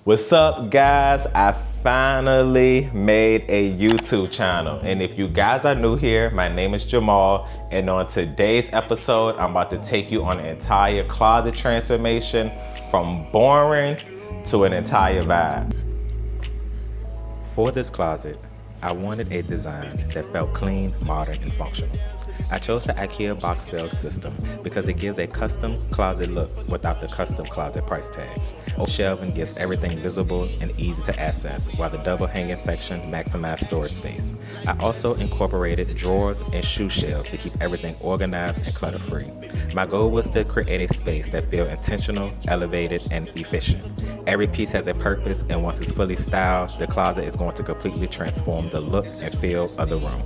What's up, guys? I finally made a YouTube channel, and if you guys are new here, my name is Juh'Muhl, and on today's episode I'm about to take you on an entire closet transformation from boring to an entire vibe. For this closet, I wanted a design that felt clean, modern, and functional. I chose the IKEA BOAXEL system because it gives a custom closet look without the custom closet price tag. Shelving gives everything visible and easy to access, while the double hanging section maximizes storage space. I also incorporated drawers and shoe shelves to keep everything organized and clutter-free. My goal was to create a space that feels intentional, elevated, and efficient. Every piece has a purpose, and once it's fully styled, the closet is going to completely transform the look and feel of the room.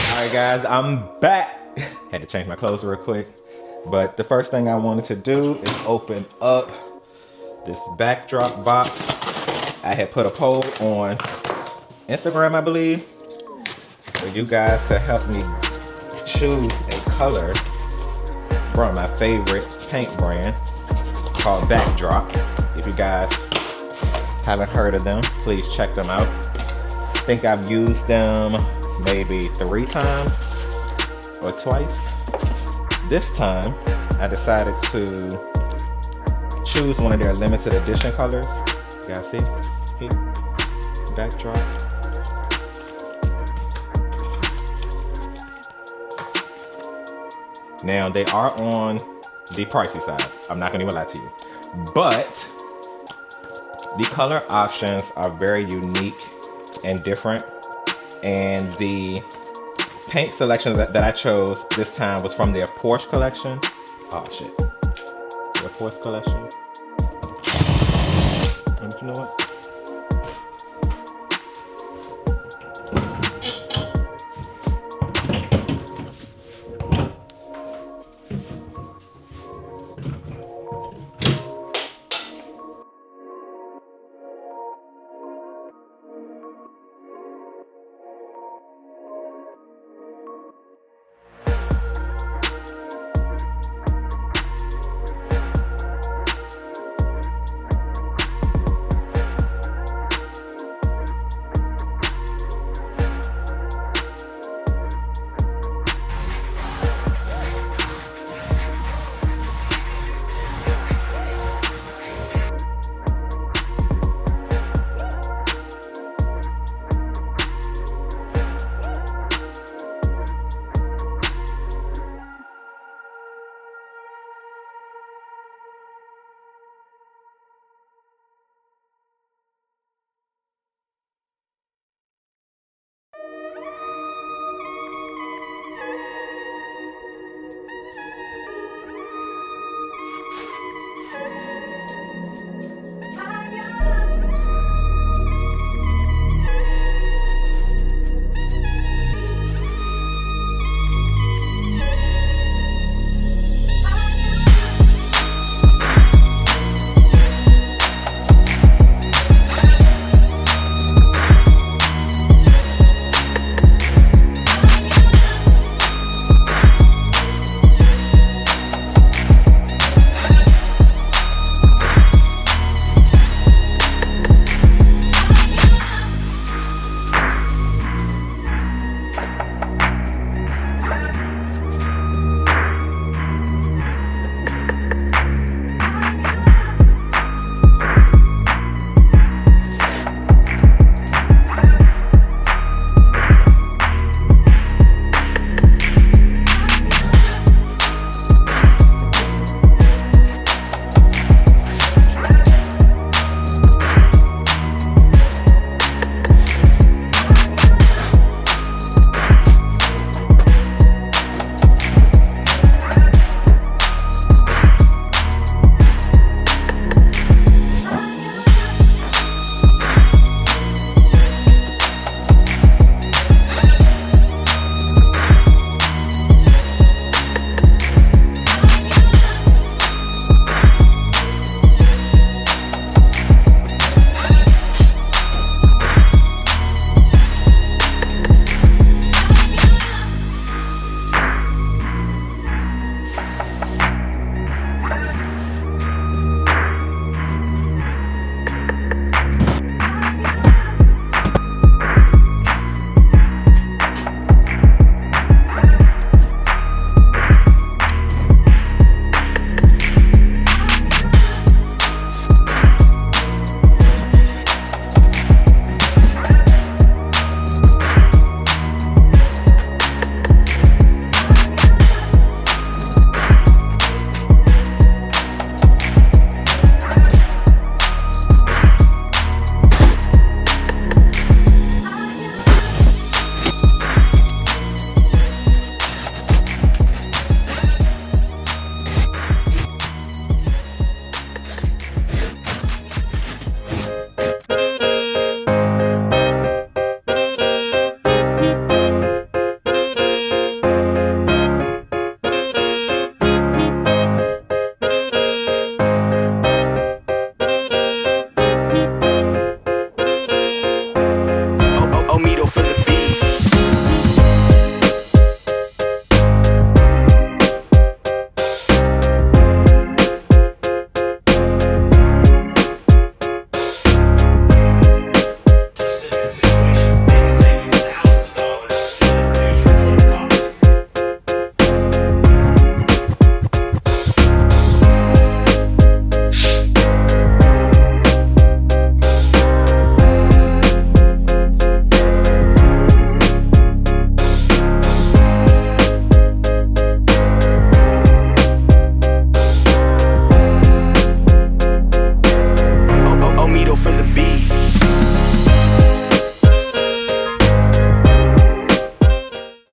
Alright guys, I'm back. Had to change my clothes real quick. But the first thing I wanted to do is open up this backdrop box. I had put a poll on Instagram, I believe, for you guys to help me choose a color from my favorite paint brand called Backdrop. If you guys haven't heard of them, please check them out. I think I've used them maybe 3 times or twice. This time I decided to choose one of their limited edition colors. You guys see here, Backdrop. Now they are on the pricey side, I'm not gonna even lie to you, but the color options are very unique and different. And the paint selection that I chose this time was from their Porsche collection. Oh shit. Their Porsche collection. And you know what?